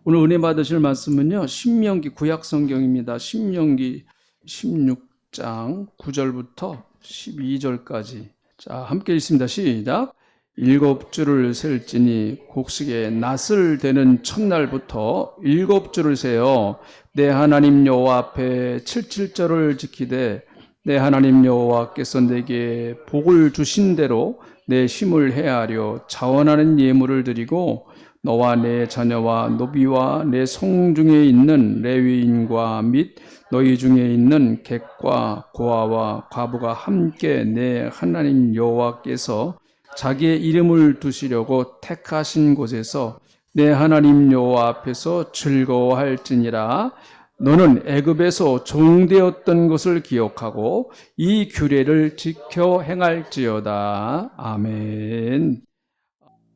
오늘 은혜 받으실 말씀은요, 신명기 구약 성경입니다. 신명기 16장 9절부터 12절까지. 자, 함께 읽습니다. 시작. 일곱 줄을 셀지니 곡식의 낫을 대는 첫날부터 일곱 줄을 세어 내 하나님 여호와 앞에 칠칠절을 지키되 내 하나님 여호와께서 내게 복을 주신 대로 내 힘을 헤아려 자원하는 예물을 드리고 너와 내 자녀와 노비와 내 성중에 있는 레위인과 및 너희 중에 있는 객과 고아와 과부가 함께 내 하나님 여호와께서 자기의 이름을 두시려고 택하신 곳에서 내 하나님 여호와 앞에서 즐거워할지니라. 너는 애굽에서 종되었던 것을 기억하고 이 규례를 지켜 행할지어다. 아멘.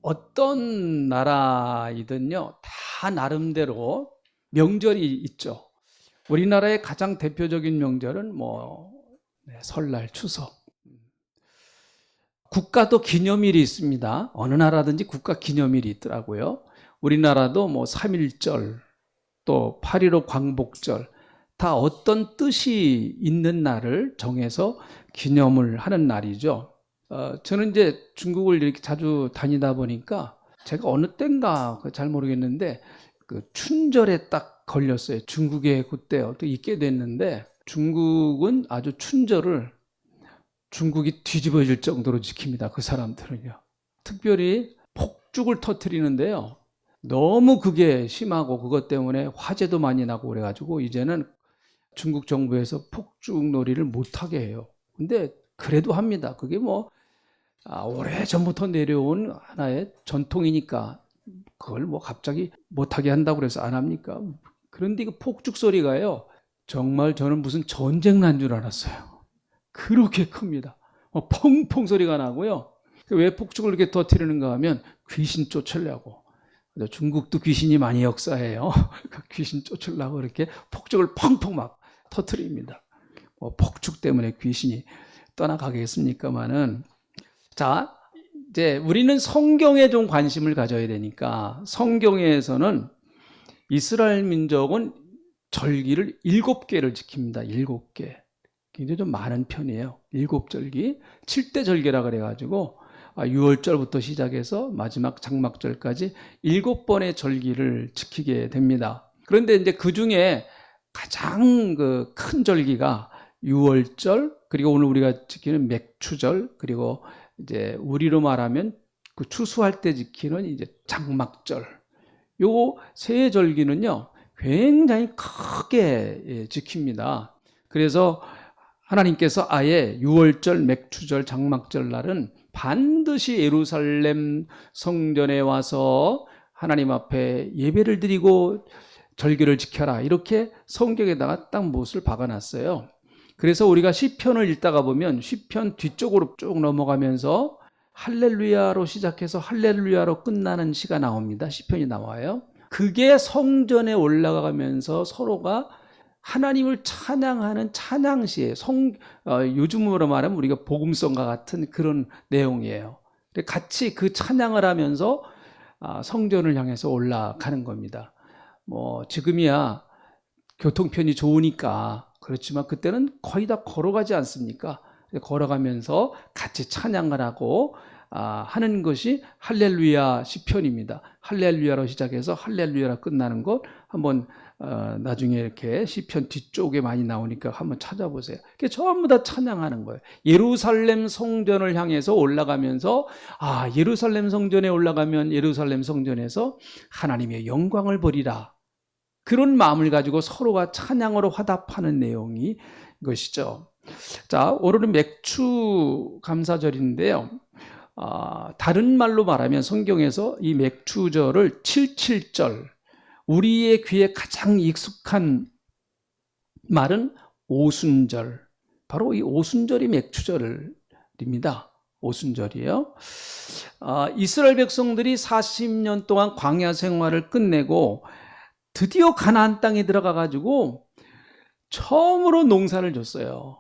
어떤 나라이든요, 다 나름대로 명절이 있죠. 우리나라의 가장 대표적인 명절은 설날, 추석. 국가도 기념일이 있습니다. 어느 나라든지 국가 기념일이 있더라고요. 우리나라도 3.1절, 또 8.15 광복절, 다 어떤 뜻이 있는 날을 정해서 기념을 하는 날이죠. 저는 이제 중국을 이렇게 자주 다니다 보니까 제가 어느 때인가 잘 모르겠는데 그 춘절에 딱 걸렸어요. 중국에 그때 또 있게 됐는데 중국은 아주 춘절을 중국이 뒤집어질 정도로 지킵니다. 그 사람들은요. 특별히 폭죽을 터뜨리는데요. 너무 그게 심하고 그것 때문에 화재도 많이 나고 그래가지고 이제는 중국 정부에서 폭죽 놀이를 못하게 해요. 근데 그래도 합니다. 그게 오래전부터 내려온 하나의 전통이니까 그걸 갑자기 못하게 한다고 그래서 안 합니까? 그런데 그 폭죽 소리가요, 정말 저는 무슨 전쟁 난 줄 알았어요. 그렇게 큽니다. 펑펑 소리가 나고요. 왜 폭죽을 이렇게 터뜨리는가 하면 귀신 쫓으려고. 중국도 귀신이 많이 역사해요. 귀신 쫓으려고 이렇게 폭죽을 펑펑 막 터뜨립니다. 폭죽 때문에 귀신이 떠나가겠습니까마는. 자, 이제 우리는 성경에 좀 관심을 가져야 되니까 성경에서는 이스라엘 민족은 절기를 7개를 지킵니다. 7개. 굉장히 좀 많은 편이에요. 7절기, 7대 절기라 그래가지고 6월절부터 시작해서 마지막 장막절까지 7번의 절기를 지키게 됩니다. 그런데 이제 그 중에 가장 큰 절기가 6월절, 그리고 오늘 우리가 지키는 맥추절, 그리고 이제 우리로 말하면 그 추수할 때 지키는 이제 장막절. 요 세 절기는요, 굉장히 크게 지킵니다. 그래서 하나님께서 아예 6월절, 맥추절, 장막절 날은 반드시 예루살렘 성전에 와서 하나님 앞에 예배를 드리고 절기를 지켜라, 이렇게 성경에다가 딱 못을 박아놨어요. 그래서 우리가 시편을 읽다가 보면 시편 뒤쪽으로 쭉 넘어가면서 할렐루야로 시작해서 할렐루야로 끝나는 시가 나옵니다. 시편이 나와요. 그게 성전에 올라가면서 서로가 하나님을 찬양하는 찬양시에 요즘으로 말하면 우리가 복음성과 같은 그런 내용이에요. 같이 그 찬양을 하면서 성전을 향해서 올라가는 겁니다. 지금이야 교통편이 좋으니까 그렇지만 그때는 거의 다 걸어가지 않습니까? 걸어가면서 같이 찬양을 하고 하는 것이 할렐루야 시편입니다. 할렐루야로 시작해서 할렐루야로 끝나는 것 한번 나중에 이렇게 시편 뒤쪽에 많이 나오니까 한번 찾아보세요. 그게 전부 다 찬양하는 거예요. 예루살렘 성전을 향해서 올라가면서 예루살렘 성전에 올라가면 예루살렘 성전에서 하나님의 영광을 보리라, 그런 마음을 가지고 서로가 찬양으로 화답하는 내용이 것이죠. 자, 오늘은 맥추 감사절인데요. 다른 말로 말하면 성경에서 이 맥추절을 77절, 우리의 귀에 가장 익숙한 말은 오순절, 바로 이 오순절이 맥추절입니다. 오순절이에요. 이스라엘 백성들이 40년 동안 광야 생활을 끝내고 드디어 가나안 땅에 들어가가지고 처음으로 농사를 줬어요.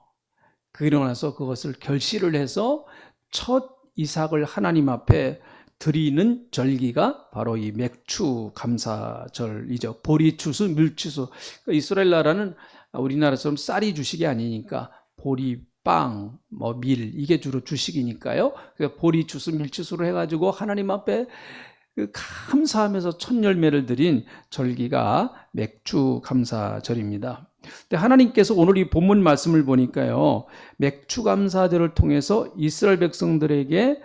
그러고 나서 그것을 결실을 해서 첫 이삭을 하나님 앞에 드리는 절기가 바로 이 맥추 감사절이죠. 보리, 추수, 밀추수. 그러니까 이스라엘 나라는 우리나라처럼 쌀이 주식이 아니니까 보리, 빵, 뭐 밀, 이게 주로 주식이니까요. 그러니까 보리, 추수, 밀추수로 해가지고 하나님 앞에 감사하면서 첫 열매를 드린 절기가 맥추 감사절입니다. 근데 하나님께서 오늘 이 본문 말씀을 보니까요, 맥추 감사절을 통해서 이스라엘 백성들에게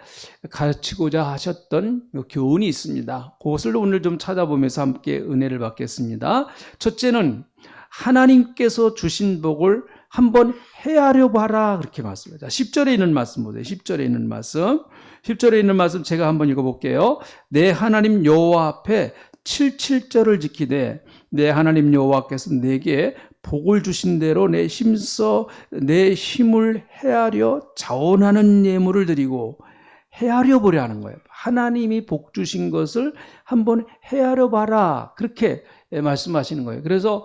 가르치고자 하셨던 교훈이 있습니다. 그것을 오늘 좀 찾아보면서 함께 은혜를 받겠습니다. 첫째는 하나님께서 주신 복을 한번 헤아려 봐라, 그렇게 말씀합니다. 10절에 있는 말씀 보세요. 10절에 있는 말씀. 10절에 있는 말씀 제가 한번 읽어볼게요. 내 하나님 여호와 앞에 77절을 지키되 내 하나님 여호와께서 내게 복을 주신 대로 내 힘을 헤아려 자원하는 예물을 드리고, 헤아려 보려 하는 거예요. 하나님이 복 주신 것을 한번 헤아려 봐라, 그렇게 말씀하시는 거예요. 그래서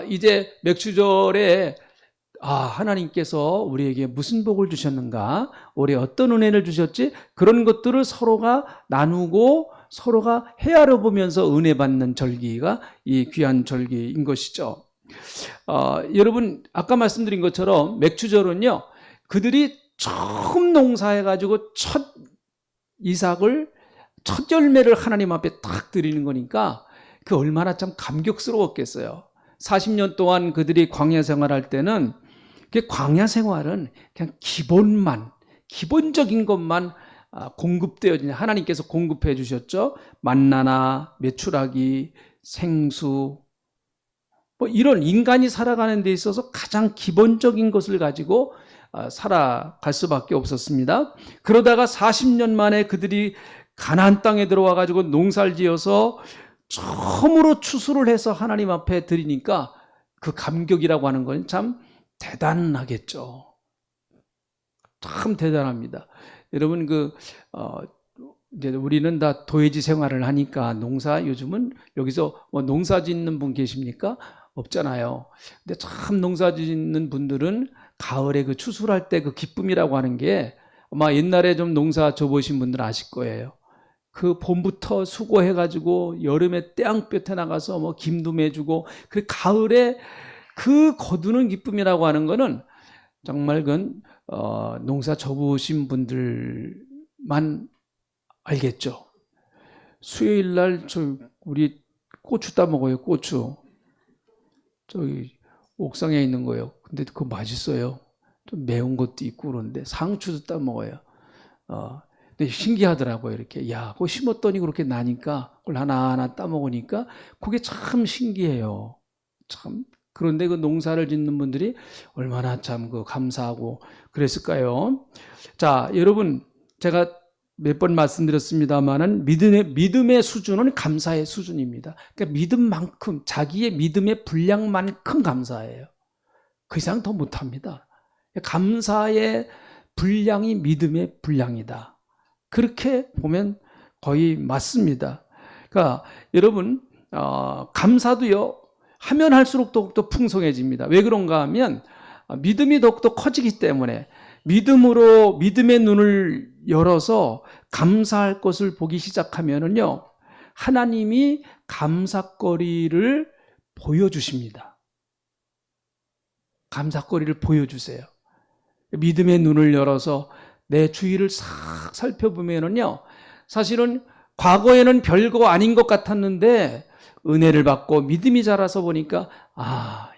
이제 맥추절에 하나님께서 우리에게 무슨 복을 주셨는가, 올해 어떤 은혜를 주셨지, 그런 것들을 서로가 나누고 서로가 헤아려 보면서 은혜 받는 절기가 이 귀한 절기인 것이죠. 여러분, 아까 말씀드린 것처럼 맥추절은요, 그들이 처음 농사해가지고 첫 이삭을, 첫 열매를 하나님 앞에 딱 드리는 거니까 그 얼마나 참 감격스러웠겠어요. 40년 동안 그들이 광야 생활할 때는 그 광야 생활은 그냥 기본적인 것만 공급되어지는, 하나님께서 공급해 주셨죠. 만나나 메추라기, 생수, 뭐 이런 인간이 살아가는 데 있어서 가장 기본적인 것을 가지고 살아갈 수밖에 없었습니다. 그러다가 40년 만에 그들이 가나안 땅에 들어와 가지고 농사를 지어서 처음으로 추수를 해서 하나님 앞에 드리니까 그 감격이라고 하는 건 참 대단하겠죠. 참 대단합니다. 여러분, 이제 우리는 다 도회지 생활을 하니까 농사, 요즘은 여기서 뭐 농사 짓는 분 계십니까? 없잖아요. 근데 참 농사 짓는 분들은 가을에 그 추수할 때 그 기쁨이라고 하는 게, 아마 옛날에 좀 농사 져보신 분들 아실 거예요. 그 봄부터 수고해가지고 여름에 태양볕에 나가서 뭐 김도 매주고, 그 가을에 그 거두는 기쁨이라고 하는 거는 정말 농사 져보신 분들만 알겠죠. 수요일 날 우리 고추 따 먹어요. 고추. 저기 옥상에 있는 거예요. 근데 그거 맛있어요. 좀 매운 것도 있고 그런데 상추도 따 먹어요. 근데 신기하더라고요. 이렇게 그거 심었더니 그렇게 나니까 그걸 하나하나 따 먹으니까 그게 참 신기해요. 참. 그런데 그 농사를 짓는 분들이 얼마나 참 감사하고 그랬을까요? 자, 여러분, 제가 몇 번 말씀드렸습니다만은 믿음의 수준은 감사의 수준입니다. 그러니까 믿음만큼, 자기의 믿음의 분량만큼 감사해요. 그 이상 더 못합니다. 감사의 분량이 믿음의 분량이다. 그렇게 보면 거의 맞습니다. 그러니까 여러분, 감사도요, 하면 할수록 더욱더 풍성해집니다. 왜 그런가 하면 믿음이 더욱더 커지기 때문에, 믿음의 눈을 열어서 감사할 것을 보기 시작하면은요, 하나님이 감사거리를 보여주십니다. 감사거리를 보여주세요. 믿음의 눈을 열어서 내 주위를 싹 살펴보면은요, 사실은 과거에는 별거 아닌 것 같았는데 은혜를 받고 믿음이 자라서 보니까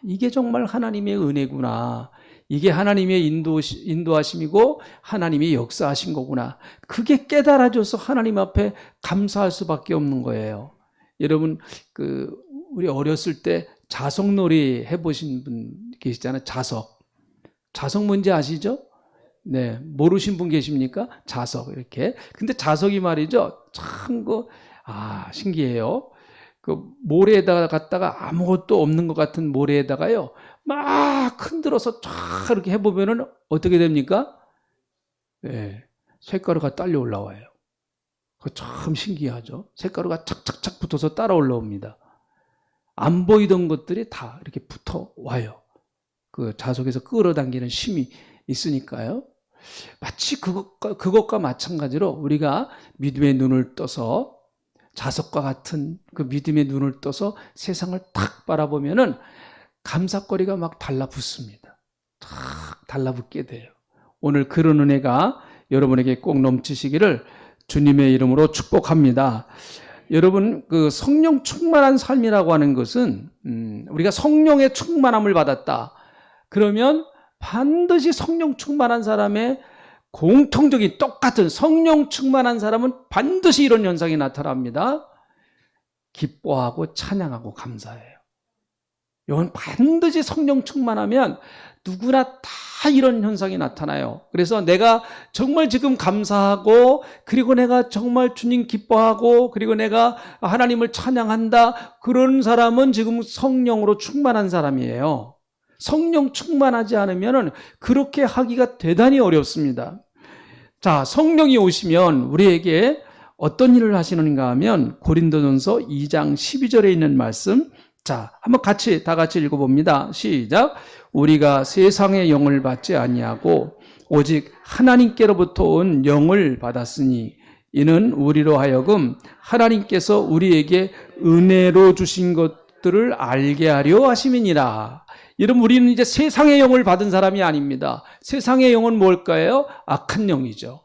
이게 정말 하나님의 은혜구나. 이게 하나님의 인도하심이고 하나님이 역사하신 거구나. 그게 깨달아져서 하나님 앞에 감사할 수밖에 없는 거예요. 여러분, 우리 어렸을 때 자석놀이 해보신 분 계시잖아요. 자석 뭔지 아시죠? 네, 모르신 분 계십니까? 자석, 이렇게. 근데 자석이 말이죠, 참 신기해요. 모래에다가 갖다가 아무것도 없는 것 같은 모래에다가요, 막 흔들어서 쫙 이렇게 해보면은 어떻게 됩니까? 네, 쇳가루가 딸려 올라와요. 그거 참 신기하죠? 쇳가루가 착착착 붙어서 따라 올라옵니다. 안 보이던 것들이 다 이렇게 붙어 와요. 그 자석에서 끌어당기는 힘이 있으니까요. 마치 그것과 마찬가지로 우리가 믿음의 눈을 떠서 자석과 같은 그 믿음의 눈을 떠서 세상을 탁 바라보면은 감사거리가 막 달라붙습니다. 탁 달라붙게 돼요. 오늘 그런 은혜가 여러분에게 꼭 넘치시기를 주님의 이름으로 축복합니다. 여러분, 그 성령 충만한 삶이라고 하는 것은 우리가 성령의 충만함을 받았다. 그러면 반드시 성령 충만한 사람의 공통적인 똑같은 성령 충만한 사람은 반드시 이런 현상이 나타납니다. 기뻐하고 찬양하고 감사해요. 이건 반드시 성령 충만하면 누구나 다 이런 현상이 나타나요. 그래서 내가 정말 지금 감사하고, 그리고 내가 정말 주님 기뻐하고, 그리고 내가 하나님을 찬양한다, 그런 사람은 지금 성령으로 충만한 사람이에요. 성령 충만하지 않으면 그렇게 하기가 대단히 어렵습니다. 자, 성령이 오시면 우리에게 어떤 일을 하시는가 하면 고린도전서 2장 12절에 있는 말씀, 자, 한번 다 같이 읽어봅니다. 시작. 우리가 세상의 영을 받지 아니하고 오직 하나님께로부터 온 영을 받았으니 이는 우리로 하여금 하나님께서 우리에게 은혜로 주신 것들을 알게 하려 하심이니라. 여러분, 우리는 이제 세상의 영을 받은 사람이 아닙니다. 세상의 영은 뭘까요? 악한 영이죠.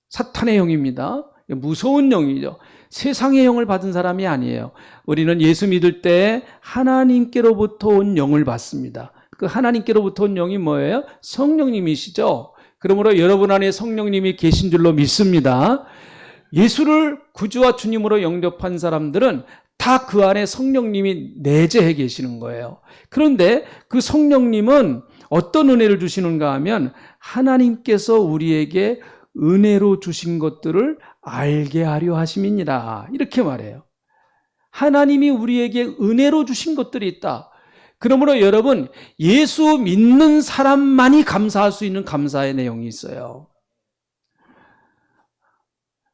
사탄의 영입니다. 무서운 영이죠. 세상의 영을 받은 사람이 아니에요. 우리는 예수 믿을 때 하나님께로부터 온 영을 받습니다. 그 하나님께로부터 온 영이 뭐예요? 성령님이시죠. 그러므로 여러분 안에 성령님이 계신 줄로 믿습니다. 예수를 구주와 주님으로 영접한 사람들은 다 그 안에 성령님이 내재해 계시는 거예요. 그런데 그 성령님은 어떤 은혜를 주시는가 하면 하나님께서 우리에게 은혜로 주신 것들을 알게 하려 하심이니라. 이렇게 말해요. 하나님이 우리에게 은혜로 주신 것들이 있다. 그러므로 여러분, 예수 믿는 사람만이 감사할 수 있는 감사의 내용이 있어요.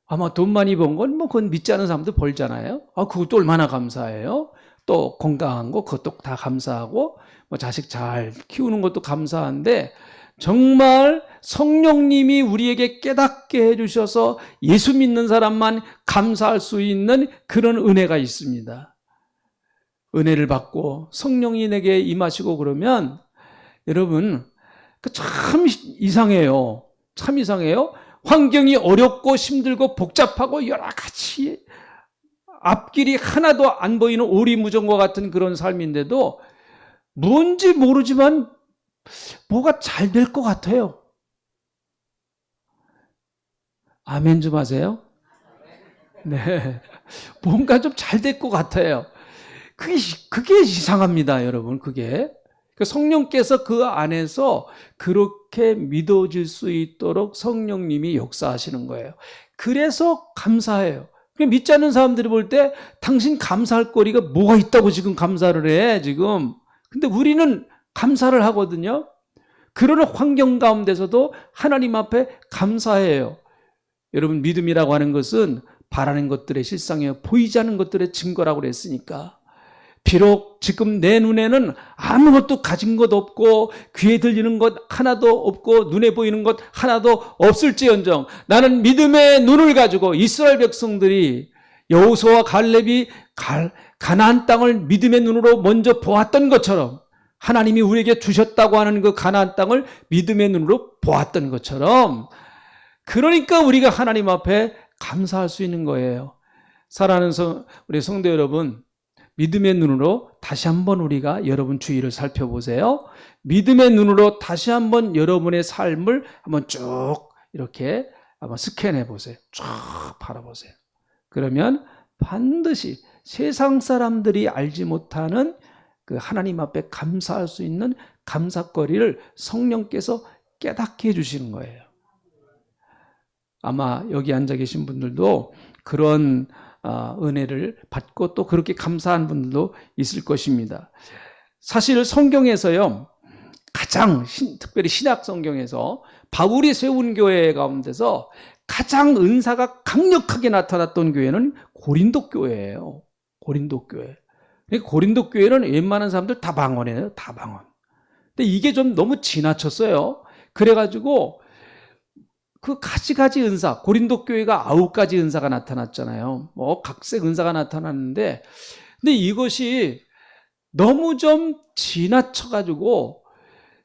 아마 돈 많이 번 건 뭐 그건 믿지 않은 사람도 벌잖아요. 그것도 얼마나 감사해요. 또 건강한 거 그것도 다 감사하고, 뭐 자식 잘 키우는 것도 감사한데, 정말 성령님이 우리에게 깨닫게 해주셔서 예수 믿는 사람만 감사할 수 있는 그런 은혜가 있습니다. 은혜를 받고 성령이 내게 임하시고 그러면 여러분, 참 이상해요. 참 이상해요. 환경이 어렵고 힘들고 복잡하고 여러 가지 앞길이 하나도 안 보이는 오리무정과 같은 그런 삶인데도 뭔지 모르지만 뭐가 잘 될 것 같아요. 아멘 좀 하세요. 네, 뭔가 좀 잘 될 것 같아요. 그게 이상합니다, 여러분. 그게 성령께서 그 안에서 그렇게 믿어질 수 있도록 성령님이 역사하시는 거예요. 그래서 감사해요. 믿지 않는 사람들이 볼 때 당신 감사할 거리가 뭐가 있다고 지금 감사를 해, 지금. 근데 우리는 감사를 하거든요. 그런 환경 가운데서도 하나님 앞에 감사해요. 여러분, 믿음이라고 하는 것은 바라는 것들의 실상이에요. 보이지 않는 것들의 증거라고 그랬으니까. 비록 지금 내 눈에는 아무것도 가진 것 없고 귀에 들리는 것 하나도 없고 눈에 보이는 것 하나도 없을지언정 나는 믿음의 눈을 가지고 이스라엘 백성들이 여호수아와 갈렙이 가나안 땅을 믿음의 눈으로 먼저 보았던 것처럼 하나님이 우리에게 주셨다고 하는 그 가나안 땅을 믿음의 눈으로 보았던 것처럼, 그러니까 우리가 하나님 앞에 감사할 수 있는 거예요. 사랑하는 우리 성도 여러분, 믿음의 눈으로 다시 한번 우리가 여러분 주위를 살펴보세요. 믿음의 눈으로 다시 한번 여러분의 삶을 한번 쭉 이렇게 한번 스캔해 보세요. 쭉 바라보세요. 그러면 반드시 세상 사람들이 알지 못하는 그 하나님 앞에 감사할 수 있는 감사거리를 성령께서 깨닫게 해주시는 거예요. 아마 여기 앉아 계신 분들도 그런 은혜를 받고 또 그렇게 감사한 분들도 있을 것입니다. 사실 성경에서요, 가장 특별히 신약 성경에서 바울이 세운 교회 가운데서 가장 은사가 강력하게 나타났던 교회는 고린도 교회예요. 고린도 교회. 고린도 교회는 웬만한 사람들 다 방언이에요. 다 방언. 근데 이게 좀 너무 지나쳤어요. 그래가지고 그 가지가지 은사, 고린도 교회가 9가지 은사가 나타났잖아요. 뭐 각색 은사가 나타났는데, 근데 이것이 너무 좀 지나쳐가지고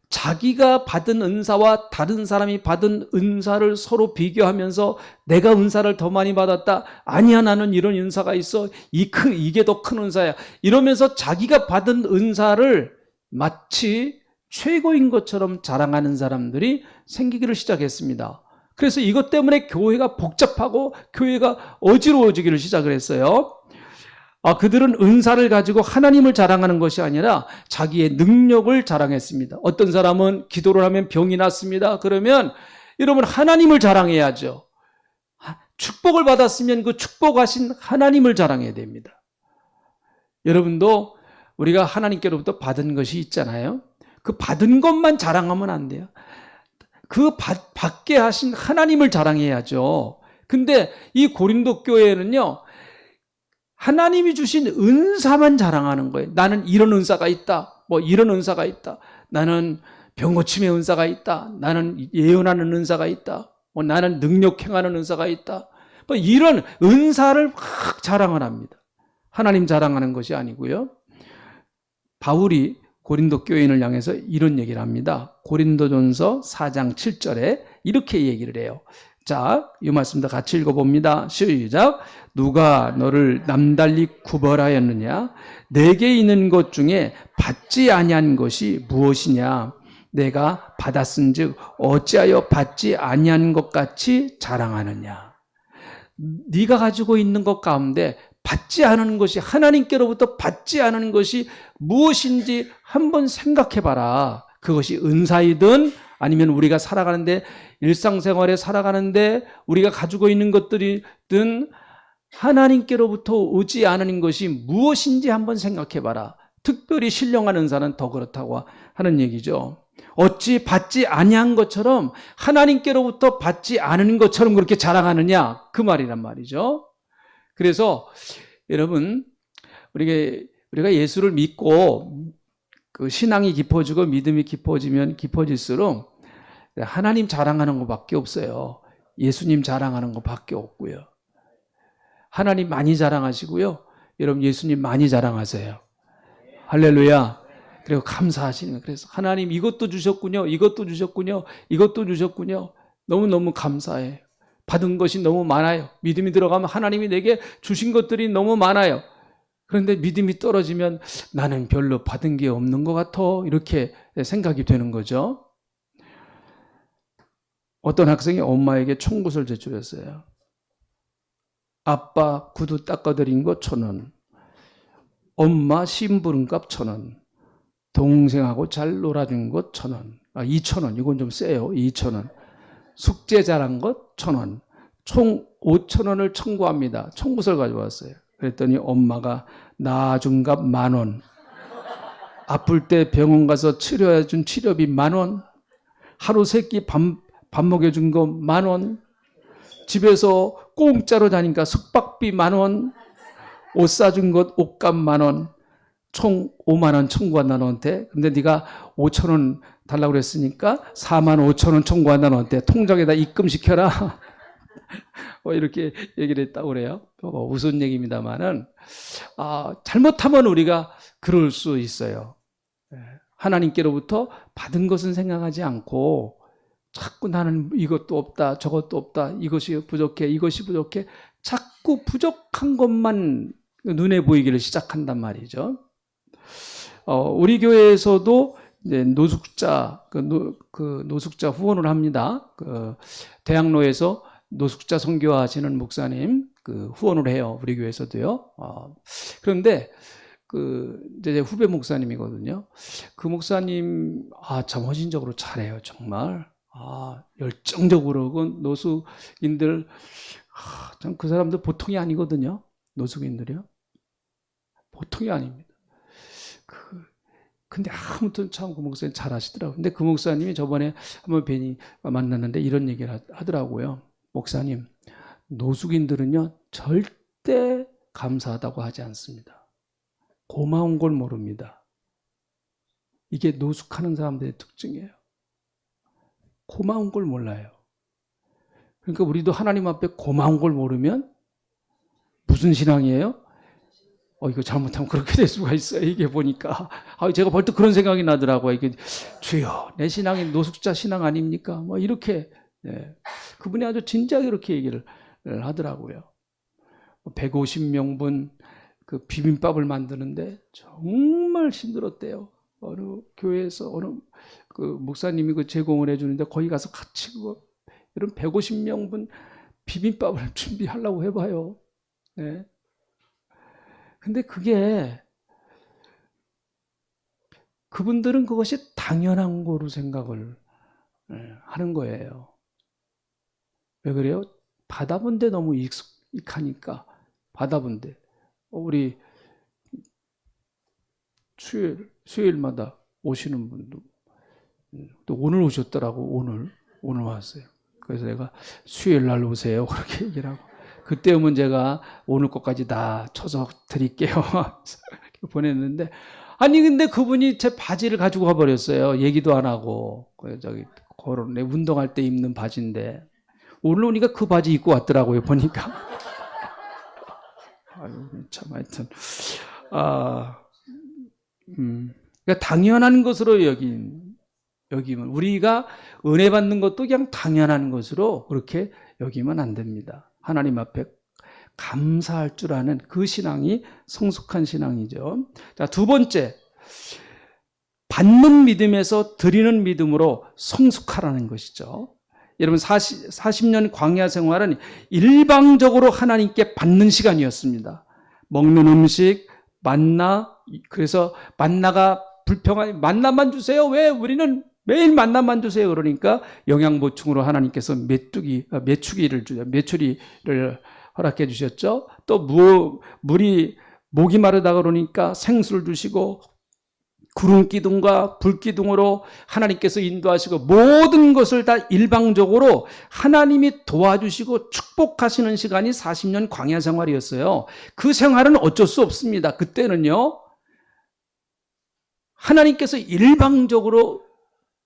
자기가 받은 은사와 다른 사람이 받은 은사를 서로 비교하면서 내가 은사를 더 많이 받았다. 아니야, 나는 이런 은사가 있어. 이게 더 큰 은사야. 이러면서 자기가 받은 은사를 마치 최고인 것처럼 자랑하는 사람들이 생기기를 시작했습니다. 그래서 이것 때문에 교회가 복잡하고 교회가 어지러워지기를 시작을 했어요. 그들은 은사를 가지고 하나님을 자랑하는 것이 아니라 자기의 능력을 자랑했습니다. 어떤 사람은 기도를 하면 병이 낫습니다. 그러면 여러분 하나님을 자랑해야죠. 축복을 받았으면 그 축복하신 하나님을 자랑해야 됩니다. 여러분도 우리가 하나님께로부터 받은 것이 있잖아요. 그 받은 것만 자랑하면 안 돼요. 그 받게 하신 하나님을 자랑해야죠. 근데 이 고린도 교회는요, 하나님이 주신 은사만 자랑하는 거예요. 나는 이런 은사가 있다. 뭐 이런 은사가 있다. 나는 병고침의 은사가 있다. 나는 예언하는 은사가 있다. 뭐 나는 능력 행하는 은사가 있다. 뭐 이런 은사를 막 자랑을 합니다. 하나님 자랑하는 것이 아니고요. 바울이 고린도 교인을 향해서 이런 얘기를 합니다. 고린도전서 4장 7절에 이렇게 얘기를 해요. 자, 이 말씀도 같이 읽어봅니다. 시작. 누가 너를 남달리 구벌하였느냐? 내게 있는 것 중에 받지 아니한 것이 무엇이냐? 내가 받았은즉 어찌하여 받지 아니한 것 같이 자랑하느냐? 네가 가지고 있는 것 가운데 받지 않은 것이, 하나님께로부터 받지 않은 것이 무엇인지 한번 생각해 봐라. 그것이 은사이든 아니면 우리가 살아가는데, 일상생활에 살아가는데 우리가 가지고 있는 것들이든 하나님께로부터 오지 않은 것이 무엇인지 한번 생각해 봐라. 특별히 신령한 은사는 더 그렇다고 하는 얘기죠. 어찌 받지 아니한 것처럼 하나님께로부터 받지 않은 것처럼 그렇게 자랑하느냐, 그 말이란 말이죠. 그래서 여러분, 우리가 예수를 믿고 그 신앙이 깊어지고 믿음이 깊어지면 깊어질수록 하나님 자랑하는 것밖에 없어요. 예수님 자랑하는 것밖에 없고요. 하나님 많이 자랑하시고요. 여러분 예수님 많이 자랑하세요. 할렐루야. 그리고 감사하시는 거예요. 그래서 하나님 이것도 주셨군요. 이것도 주셨군요. 이것도 주셨군요. 너무너무 감사해요. 받은 것이 너무 많아요. 믿음이 들어가면 하나님이 내게 주신 것들이 너무 많아요. 그런데 믿음이 떨어지면 나는 별로 받은 게 없는 것 같아. 이렇게 생각이 되는 거죠. 어떤 학생이 엄마에게 총구설 제출했어요. 아빠 구두 닦아드린 거 1,000원. 엄마 심부름값 1,000원. 동생하고 잘 놀아준 것 1,000원. 2,000원. 이건 좀 세요. 2,000원. 숙제 잘한 것 1,000원. 총 5,000원을 청구합니다. 청구서를 가져왔어요. 그랬더니 엄마가 낳아준 값 10,000원. 아플 때 병원 가서 치료해준 치료비 10,000원. 하루 3끼 밥 먹여준 거 10,000원. 집에서 공짜로 자니까 숙박비 10,000원. 옷 사준 것 옷값 10,000원. 총 50,000원 청구한다 너한테. 근데 네가 5,000원 달라고 그랬으니까 45,000원 청구한다 너한테. 통장에다 입금시켜라. 이렇게 얘기를 했다고 그래요. 무슨 얘기입니다만은 잘못하면 우리가 그럴 수 있어요. 하나님께로부터 받은 것은 생각하지 않고 자꾸 나는 이것도 없다, 저것도 없다, 이것이 부족해, 이것이 부족해, 자꾸 부족한 것만 눈에 보이기를 시작한단 말이죠. 우리 교회에서도 이제 노숙자 노숙자 후원을 합니다. 대학로에서 노숙자 선교하시는 목사님 후원을 해요. 우리 교회에서도요. 그런데 이제 후배 목사님이거든요. 그 목사님 참 헌신적으로 잘해요. 정말 열정적으로 그 노숙인들 참 그 사람들 보통이 아니거든요. 노숙인들이요. 보통이 아닙니다. 근데 아무튼 참 그 목사님 잘 하시더라고요. 근데 그 목사님이 저번에 한번 뵈니 만났는데 이런 얘기를 하더라고요. 목사님, 노숙인들은요, 절대 감사하다고 하지 않습니다. 고마운 걸 모릅니다. 이게 노숙하는 사람들의 특징이에요. 고마운 걸 몰라요. 그러니까 우리도 하나님 앞에 고마운 걸 모르면 무슨 신앙이에요? 이거 잘못하면 그렇게 될 수가 있어요. 이게 보니까. 제가 벌써 그런 생각이 나더라고요. 이게, 주여, 내 신앙이 노숙자 신앙 아닙니까? 뭐, 이렇게, 네. 그분이 아주 진지하게 이렇게 얘기를 하더라고요. 150명분 그 비빔밥을 만드는데 정말 힘들었대요. 어느 교회에서 어느 그 목사님이 그 제공을 해주는데 거기 가서 같이 이런 150명분 비빔밥을 준비하려고 해봐요. 네. 근데 그분들은 그것이 당연한 거로 생각을 하는 거예요. 왜 그래요? 받아본 데 너무 익숙하니까. 받아본 데. 우리 수요일마다 오시는 분도 또 오늘 오셨더라고. 오늘 왔어요. 그래서 내가 수요일 날 오세요. 그렇게 얘기를 하고. 그때 오면 제가 오늘 것까지 다 쳐서 드릴게요. 보냈는데, 아니, 근데 그분이 제 바지를 가지고 가버렸어요. 얘기도 안 하고. 내 운동할 때 입는 바지인데. 오늘 오니까 그 바지 입고 왔더라고요, 보니까. 아유, 참, 하여튼. 그러니까 당연한 것으로 여기면, 우리가 은혜 받는 것도 그냥 당연한 것으로 그렇게 여기면 안 됩니다. 하나님 앞에 감사할 줄 아는 그 신앙이 성숙한 신앙이죠. 자, 두 번째, 받는 믿음에서 드리는 믿음으로 성숙하라는 것이죠. 여러분, 40년 광야 생활은 일방적으로 하나님께 받는 시간이었습니다. 먹는 음식, 만나, 그래서 만나가 불평하니 만나만 주세요. 왜 우리는 매일 만나만 주세요. 그러니까 영양 보충으로 하나님께서 메추리를 허락해 주셨죠. 또 목이 마르다 그러니까 생수를 주시고 구름 기둥과 불 기둥으로 하나님께서 인도하시고 모든 것을 다 일방적으로 하나님이 도와주시고 축복하시는 시간이 40년 광야 생활이었어요. 그 생활은 어쩔 수 없습니다. 그때는요, 하나님께서 일방적으로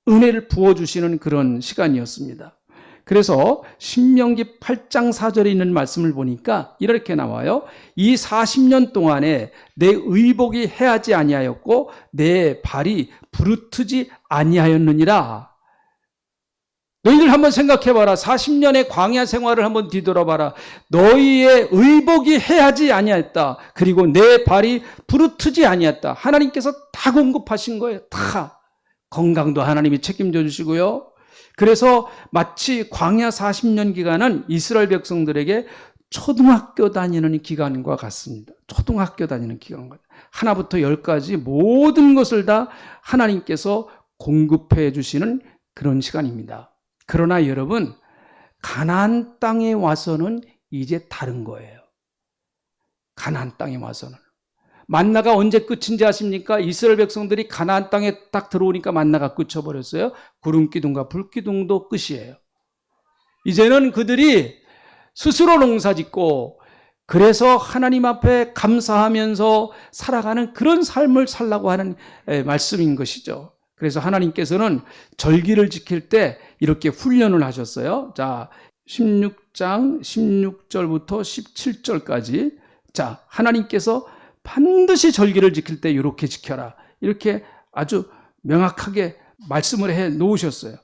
은혜를 부어주시는 그런 시간이었습니다. 그래서 신명기 8장 4절에 있는 말씀을 보니까 이렇게 나와요. 이 40년 동안에 내 의복이 해하지 아니하였고 내 발이 부르트지 아니하였느니라. 너희들 한번 생각해봐라. 40년의 광야 생활을 한번 뒤돌아봐라. 너희의 의복이 해하지 아니하였다. 그리고 내 발이 부르트지 아니하였다. 하나님께서 다 공급하신 거예요. 다. 건강도 하나님이 책임져 주시고요. 그래서 마치 광야 40년 기간은 이스라엘 백성들에게 초등학교 다니는 기간과 같습니다. 초등학교 다니는 기간과 하나부터 열까지 모든 것을 다 하나님께서 공급해 주시는 그런 시간입니다. 그러나 여러분, 가나안 땅에 와서는 이제 다른 거예요. 가나안 땅에 와서는. 만나가 언제 끝인지 아십니까? 이스라엘 백성들이 가나안 땅에 딱 들어오니까 만나가 끝쳐버렸어요. 구름 기둥과 불 기둥도 끝이에요. 이제는 그들이 스스로 농사짓고 그래서 하나님 앞에 감사하면서 살아가는 그런 삶을 살라고 하는 말씀인 것이죠. 그래서 하나님께서는 절기를 지킬 때 이렇게 훈련을 하셨어요. 자, 16장 16절부터 17절까지. 자, 하나님께서 반드시 절기를 지킬 때 이렇게 지켜라. 이렇게 아주 명확하게 말씀을 해 놓으셨어요.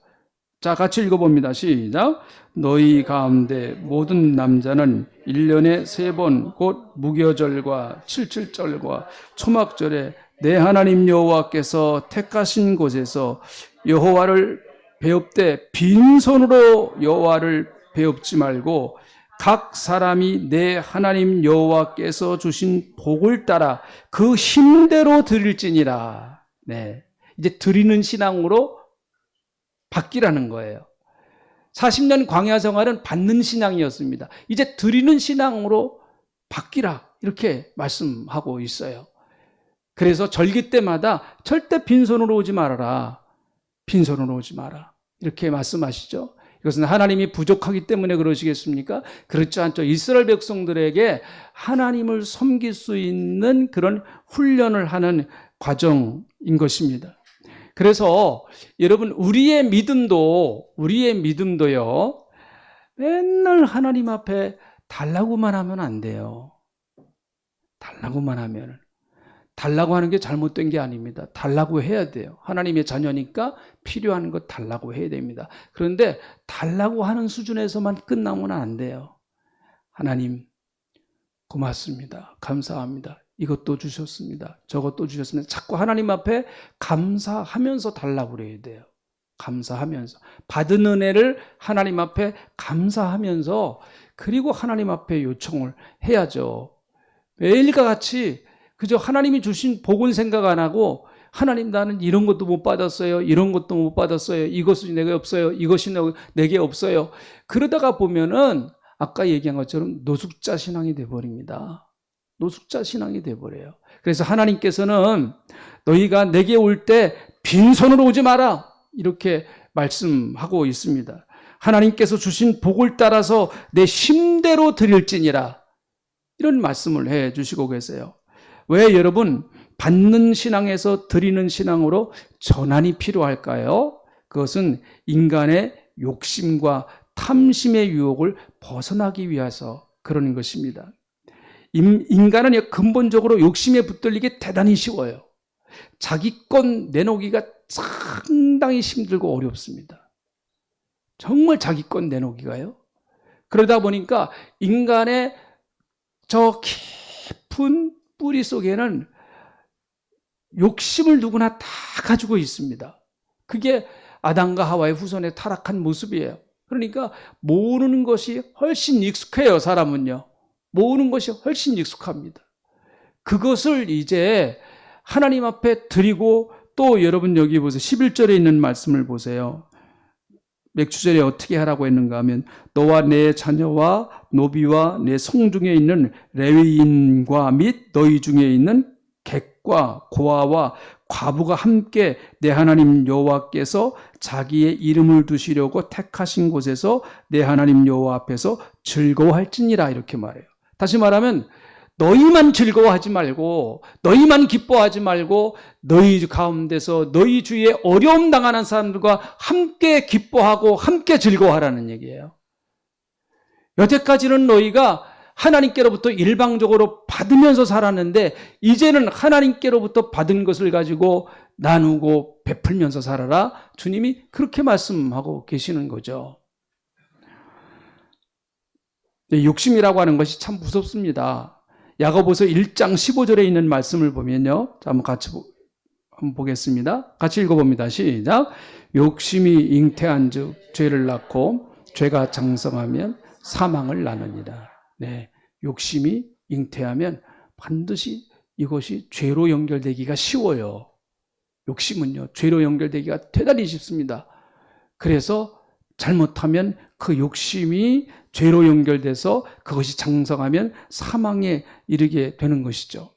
자, 같이 읽어봅니다. 시작. 너희 가운데 모든 남자는 1년에 3번 곧 무교절과 칠칠절과 초막절에 내 하나님 여호와께서 택하신 곳에서 여호와를 배웁되 빈손으로 여호와를 배웁지 말고 각 사람이 내 하나님 여호와께서 주신 복을 따라 그 힘대로 드릴지니라. 네, 이제 드리는 신앙으로 바뀌라는 거예요. 40년 광야 생활은 받는 신앙이었습니다. 이제 드리는 신앙으로 바뀌라. 이렇게 말씀하고 있어요. 그래서 절기 때마다 절대 빈손으로 오지 말아라. 빈손으로 오지 마라. 이렇게 말씀하시죠. 이것은 하나님이 부족하기 때문에 그러시겠습니까? 그렇지 않죠. 이스라엘 백성들에게 하나님을 섬길 수 있는 그런 훈련을 하는 과정인 것입니다. 그래서 여러분, 우리의 믿음도요, 맨날 하나님 앞에 달라고만 하면 안 돼요. 달라고만 하면. 달라고 하는 게 잘못된 게 아닙니다. 달라고 해야 돼요. 하나님의 자녀니까 필요한 것 달라고 해야 됩니다. 그런데 달라고 하는 수준에서만 끝나면 안 돼요. 하나님 고맙습니다. 감사합니다. 이것도 주셨습니다. 저것도 주셨습니다. 자꾸 하나님 앞에 감사하면서 달라고 그래야 돼요. 감사하면서. 받은 은혜를 하나님 앞에 감사하면서 그리고 하나님 앞에 요청을 해야죠. 매일과 같이 그저 하나님이 주신 복은 생각 안 하고 하나님 나는 이런 것도 못 받았어요. 이런 것도 못 받았어요. 이것이 내게 없어요. 이것이 내게 없어요. 그러다가 보면은 아까 얘기한 것처럼 노숙자 신앙이 돼버립니다. 노숙자 신앙이 돼버려요. 그래서 하나님께서는 너희가 내게 올 때 빈손으로 오지 마라 이렇게 말씀하고 있습니다. 하나님께서 주신 복을 따라서 내 힘대로 드릴지니라 이런 말씀을 해 주시고 계세요. 왜 여러분 받는 신앙에서 드리는 신앙으로 전환이 필요할까요? 그것은 인간의 욕심과 탐심의 유혹을 벗어나기 위해서 그러는 것입니다. 인간은 근본적으로 욕심에 붙들리기 대단히 쉬워요. 자기 것 내놓기가 상당히 힘들고 어렵습니다. 정말 자기 것 내놓기가요. 그러다 보니까 인간의 저 깊은 뿌리 속에는 욕심을 누구나 다 가지고 있습니다. 그게 아담과 하와의 후손의 타락한 모습이에요. 그러니까 모으는 것이 훨씬 익숙해요, 사람은요. 모으는 것이 훨씬 익숙합니다. 그것을 이제 하나님 앞에 드리고 또 여러분 여기 보세요. 11절에 있는 말씀을 보세요. 맥주절에 어떻게 하라고 했는가 하면 너와 내 자녀와 노비와 내 성중에 있는 레위인과 및 너희 중에 있는 객과 고아와 과부가 함께 내 하나님 여호와께서 자기의 이름을 두시려고 택하신 곳에서 내 하나님 여호와 앞에서 즐거워할지니라 이렇게 말해요. 다시 말하면 너희만 즐거워하지 말고 너희만 기뻐하지 말고 너희 가운데서 너희 주위에 어려움 당하는 사람들과 함께 기뻐하고 함께 즐거워하라는 얘기예요. 여태까지는 너희가 하나님께로부터 일방적으로 받으면서 살았는데 이제는 하나님께로부터 받은 것을 가지고 나누고 베풀면서 살아라. 주님이 그렇게 말씀하고 계시는 거죠. 욕심이라고 하는 것이 참 무섭습니다. 야고보서 1장 15절에 있는 말씀을 보면요. 자, 한번 같이 한번 보겠습니다. 같이 읽어봅니다. 시작. 욕심이 잉태한 즉 죄를 낳고 죄가 장성하면 사망을 낳느니라. 네, 욕심이 잉태하면 반드시 이것이 죄로 연결되기가 쉬워요. 욕심은요, 죄로 연결되기가 대단히 쉽습니다. 그래서 잘못하면 그 욕심이 죄로 연결돼서 그것이 장성하면 사망에 이르게 되는 것이죠.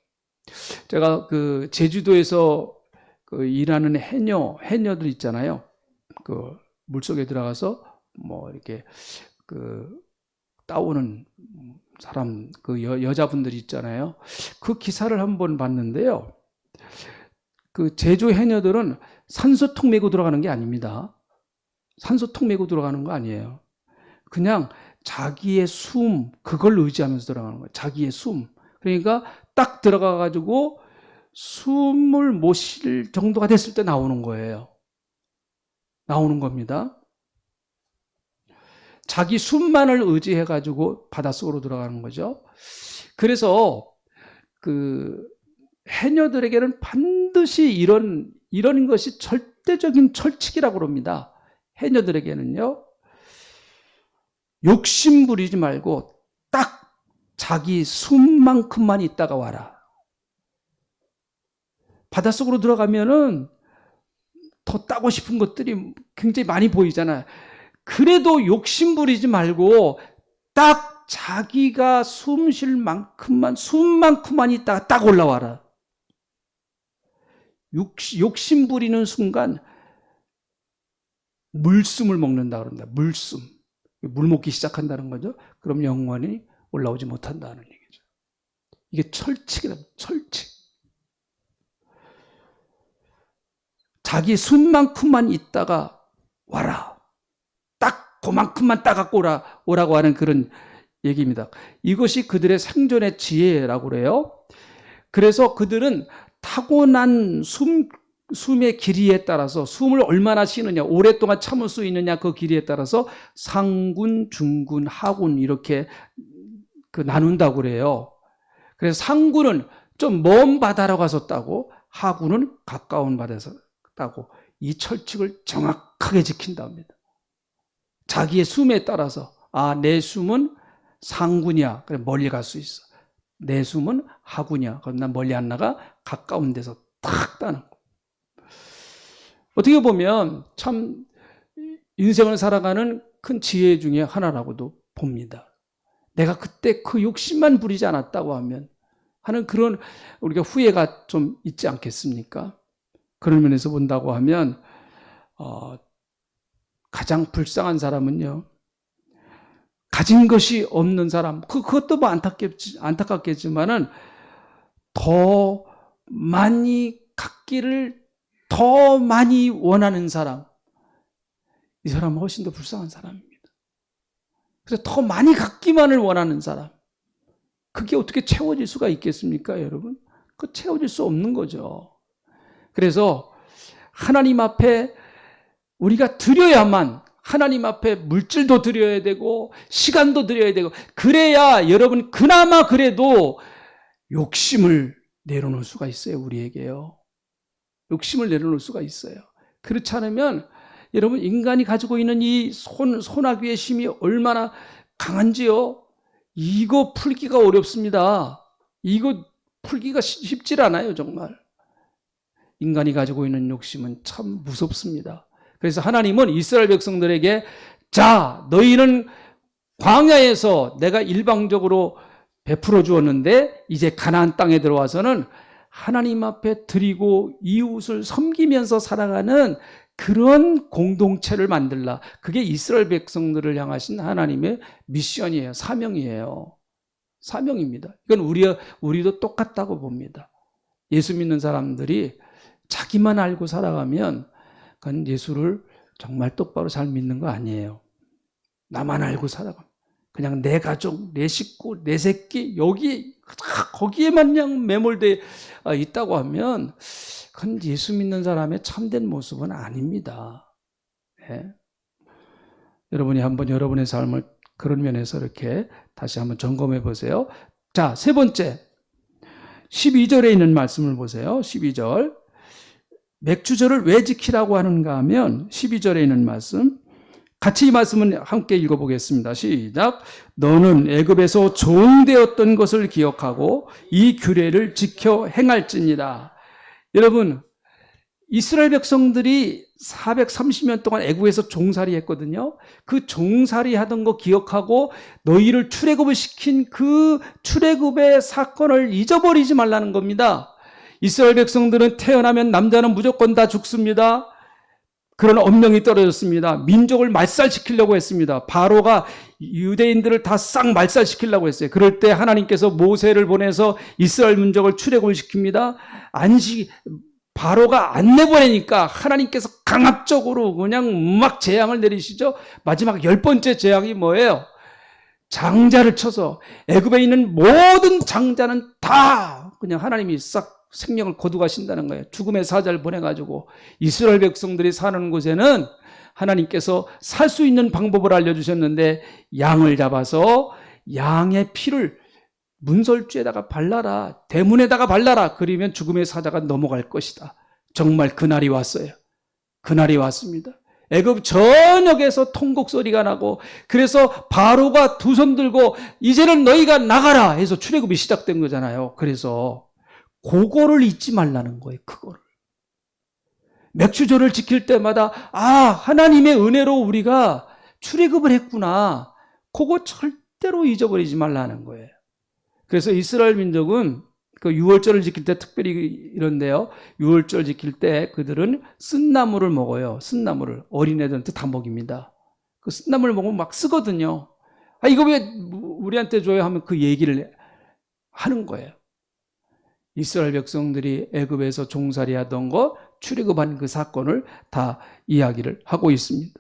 제가 그 제주도에서 그 일하는 해녀들 있잖아요. 그 물속에 들어가서 뭐 이렇게 그 따오는 사람, 그 여자분들이 있잖아요. 그 기사를 한번 봤는데요. 그 제주 해녀들은 산소통 메고 들어가는 게 아닙니다. 산소통 메고 들어가는 거 아니에요. 그냥 자기의 숨, 그걸 의지하면서 들어가는 거예요. 자기의 숨. 그러니까 딱 들어가가지고 숨을 못 쉴 정도가 됐을 때 나오는 거예요. 나오는 겁니다. 자기 숨만을 의지해가지고 바닷속으로 들어가는 거죠. 그래서 그 해녀들에게는 반드시 이런 것이 절대적인 철칙이라고 그럽니다. 해녀들에게는요. 욕심 부리지 말고 딱 자기 숨만큼만 있다가 와라. 바닷속으로 들어가면은 더 따고 싶은 것들이 굉장히 많이 보이잖아요. 그래도 욕심 부리지 말고 딱 자기가 숨 쉴 만큼만, 숨만큼만 있다가 딱 올라와라. 욕심 부리는 순간 물숨을 먹는다 그럽니다. 물숨. 물 먹기 시작한다는 거죠. 그럼 영원히 올라오지 못한다는 얘기죠. 이게 철칙이랍니다. 철칙. 자기 숨만큼만 있다가 와라. 딱 그만큼만 따갖고 오라고 하는 그런 얘기입니다. 이것이 그들의 생존의 지혜라고 그래요. 그래서 그들은 타고난 숨의 길이에 따라서 숨을 얼마나 쉬느냐, 오랫동안 참을 수 있느냐 그 길이에 따라서 상군, 중군, 하군 이렇게 나눈다고 그래요. 그래서 상군은 좀 먼 바다로 가서 따고 하군은 가까운 바다에서 따고 이 철칙을 정확하게 지킨답니다. 자기의 숨에 따라서 내 숨은 상군이야. 그래 멀리 갈 수 있어. 내 숨은 하군이야. 그럼 난 멀리 안 나가. 가까운 데서 탁 따는 거. 어떻게 보면 참 인생을 살아가는 큰 지혜 중에 하나라고도 봅니다. 내가 그때 그 욕심만 부리지 않았다고 하는 그런 우리가 후회가 좀 있지 않겠습니까? 그런 면에서 본다고 하면 가장 불쌍한 사람은요, 가진 것이 없는 사람, 그것도 뭐 안타깝겠지만은 더 많이 갖기를 더 많이 원하는 사람, 이 사람은 훨씬 더 불쌍한 사람입니다. 그래서 더 많이 갖기만을 원하는 사람, 그게 어떻게 채워질 수가 있겠습니까, 여러분? 그 채워질 수 없는 거죠. 그래서 하나님 앞에 우리가 드려야만, 하나님 앞에 물질도 드려야 되고 시간도 드려야 되고, 그래야 여러분 그나마 그래도 욕심을 내려놓을 수가 있어요. 우리에게요. 욕심을 내려놓을 수가 있어요. 그렇지 않으면 여러분 인간이 가지고 있는 이 소나귀의 힘이 얼마나 강한지요. 이거 풀기가 어렵습니다. 이거 풀기가 쉽지 않아요. 정말. 인간이 가지고 있는 욕심은 참 무섭습니다. 그래서 하나님은 이스라엘 백성들에게 자, 너희는 광야에서 내가 일방적으로 베풀어 주었는데 이제 가나안 땅에 들어와서는 하나님 앞에 드리고 이웃을 섬기면서 살아가는 그런 공동체를 만들라. 그게 이스라엘 백성들을 향하신 하나님의 미션이에요. 사명이에요. 사명입니다. 이건 우리도 똑같다고 봅니다. 예수 믿는 사람들이 자기만 알고 살아가면 그건 예수를 정말 똑바로 잘 믿는 거 아니에요. 나만 알고 살아가. 그냥 내 가족, 내 식구, 내 새끼 거기에만 그냥 매몰돼 있다고 하면 그건 예수 믿는 사람의 참된 모습은 아닙니다. 네. 여러분이 한번 여러분의 삶을 그런 면에서 이렇게 다시 한번 점검해 보세요. 자, 세 번째 12절에 있는 말씀을 보세요. 12절 맥주절을 왜 지키라고 하는가 하면 12절에 있는 말씀 같이 이 말씀은 함께 읽어보겠습니다. 시작. 너는 애굽에서 종되었던 것을 기억하고 이 규례를 지켜 행할지니라. 여러분 이스라엘 백성들이 430년 동안 애굽에서 종살이 했거든요. 그 종살이 하던 거 기억하고 너희를 출애굽을 시킨 그 출애굽의 사건을 잊어버리지 말라는 겁니다. 이스라엘 백성들은 태어나면 남자는 무조건 다 죽습니다. 그런 엄명이 떨어졌습니다. 민족을 말살시키려고 했습니다. 바로가 유대인들을 다 싹 말살시키려고 했어요. 그럴 때 하나님께서 모세를 보내서 이스라엘 민족을 출애굽을 시킵니다. 바로가 안 내보내니까 하나님께서 강압적으로 그냥 막 재앙을 내리시죠. 마지막 10번째 재앙이 뭐예요? 장자를 쳐서 애굽에 있는 모든 장자는 다 그냥 하나님이 싹 생명을 거두가신다는 거예요. 죽음의 사자를 보내가지고 이스라엘 백성들이 사는 곳에는 하나님께서 살 수 있는 방법을 알려주셨는데 양을 잡아서 양의 피를 문설주에다가 발라라, 대문에다가 발라라. 그러면 죽음의 사자가 넘어갈 것이다. 정말 그날이 왔어요. 그날이 왔습니다. 애굽 전역에서 통곡 소리가 나고 그래서 바로가 두 손 들고 이제는 너희가 나가라 해서 출애굽이 시작된 거잖아요. 그래서 그거를 잊지 말라는 거예요. 그거를. 맥주절을 지킬 때마다 하나님의 은혜로 우리가 출애굽을 했구나. 그거 절대로 잊어버리지 말라는 거예요. 그래서 이스라엘 민족은 그 유월절을 지킬 때 특별히 이런데요. 유월절 지킬 때 그들은 쓴나물을 먹어요. 쓴나물을. 어린애들한테 다 먹입니다. 그 쓴나물을 먹으면 막 쓰거든요. 이거 왜 우리한테 줘요 하면 그 얘기를 하는 거예요. 이스라엘 백성들이 애굽에서 종살이 하던 거 출애굽한 그 사건을 다 이야기를 하고 있습니다.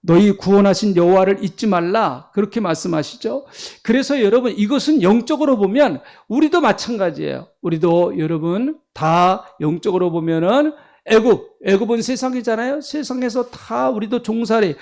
너희 구원하신 여호와를 잊지 말라. 그렇게 말씀하시죠. 그래서 여러분 이것은 영적으로 보면 우리도 마찬가지예요. 우리도 여러분 다 영적으로 보면은 애굽은 세상이잖아요. 세상에서 다 우리도 종살이,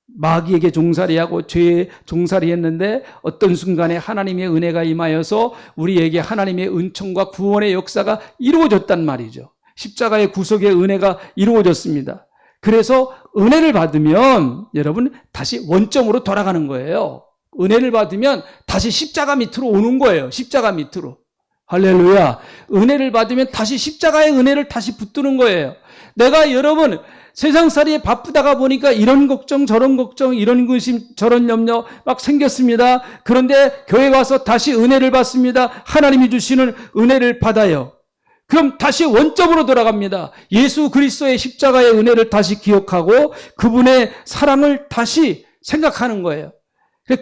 마귀에게 종살이하고 죄에 종살이했는데 어떤 순간에 하나님의 은혜가 임하여서 우리에게 하나님의 은총과 구원의 역사가 이루어졌단 말이죠. 십자가의 구속의 은혜가 이루어졌습니다. 그래서 은혜를 받으면 여러분 다시 원점으로 돌아가는 거예요. 은혜를 받으면 다시 십자가 밑으로 오는 거예요. 십자가 밑으로. 할렐루야. 은혜를 받으면 다시 십자가의 은혜를 다시 붙드는 거예요. 내가 여러분 세상살이에 바쁘다가 보니까 이런 걱정 저런 걱정 이런 근심 저런 염려 막 생겼습니다. 그런데 교회 와서 다시 은혜를 받습니다. 하나님이 주시는 은혜를 받아요. 그럼 다시 원점으로 돌아갑니다. 예수 그리스도의 십자가의 은혜를 다시 기억하고 그분의 사랑을 다시 생각하는 거예요.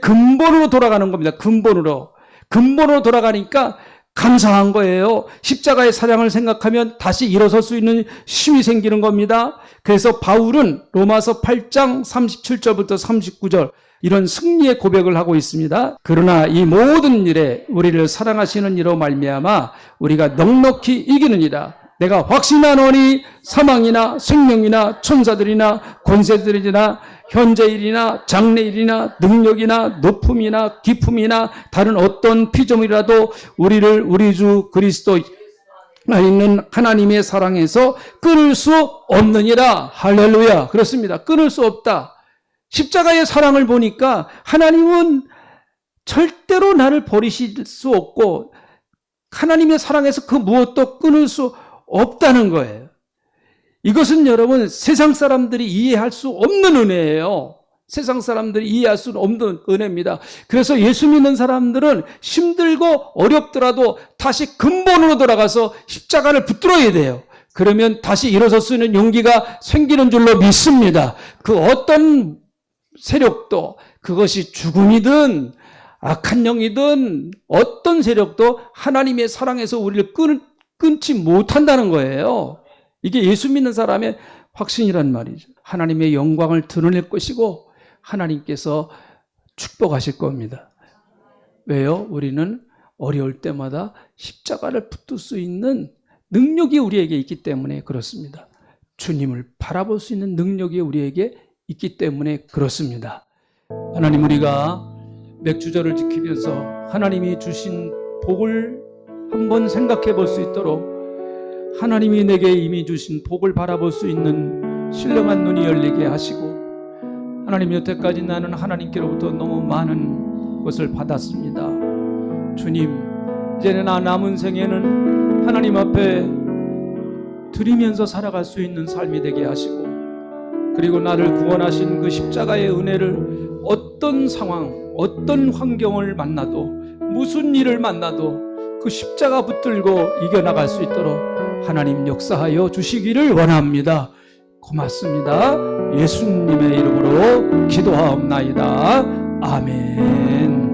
근본으로 돌아가는 겁니다. 근본으로 돌아가니까 감사한 거예요. 십자가의 사랑을 생각하면 다시 일어설 수 있는 힘이 생기는 겁니다. 그래서 바울은 로마서 8장 37절부터 39절 이런 승리의 고백을 하고 있습니다. 그러나 이 모든 일에 우리를 사랑하시는 이로 말미암아 우리가 넉넉히 이기느니라. 내가 확신하노니 사망이나 생명이나 천사들이나 권세들이나 현재일이나 장래일이나 능력이나 높음이나 깊음이나 다른 어떤 피조물이라도 우리를 우리 주 그리스도 있는 하나님의 사랑에서 끊을 수 없느니라. 할렐루야. 그렇습니다. 끊을 수 없다. 십자가의 사랑을 보니까 하나님은 절대로 나를 버리실 수 없고 하나님의 사랑에서 그 무엇도 끊을 수 없다는 거예요. 이것은 여러분 세상 사람들이 이해할 수 없는 은혜예요. 세상 사람들이 이해할 수 없는 은혜입니다. 그래서 예수 믿는 사람들은 힘들고 어렵더라도 다시 근본으로 돌아가서 십자가를 붙들어야 돼요. 그러면 다시 일어설 수 있는 용기가 생기는 줄로 믿습니다. 그 어떤 세력도 그것이 죽음이든 악한 영이든 어떤 세력도 하나님의 사랑에서 우리를 끊지 못한다는 거예요. 이게 예수 믿는 사람의 확신이란 말이죠. 하나님의 영광을 드러낼 것이고 하나님께서 축복하실 겁니다. 왜요? 우리는 어려울 때마다 십자가를 붙들 수 있는 능력이 우리에게 있기 때문에 그렇습니다. 주님을 바라볼 수 있는 능력이 우리에게 있기 때문에 그렇습니다. 하나님, 우리가 맥주절을 지키면서 하나님이 주신 복을 한번 생각해 볼 수 있도록 하나님이 내게 이미 주신 복을 바라볼 수 있는 신령한 눈이 열리게 하시고, 하나님, 여태까지 나는 하나님께로부터 너무 많은 것을 받았습니다. 주님, 이제는 나 남은 생에는 하나님 앞에 드리면서 살아갈 수 있는 삶이 되게 하시고, 그리고 나를 구원하신 그 십자가의 은혜를 어떤 상황, 어떤 환경을 만나도, 무슨 일을 만나도 그 십자가 붙들고 이겨나갈 수 있도록 하나님 역사하여 주시기를 원합니다. 고맙습니다. 예수님의 이름으로 기도하옵나이다. 아멘.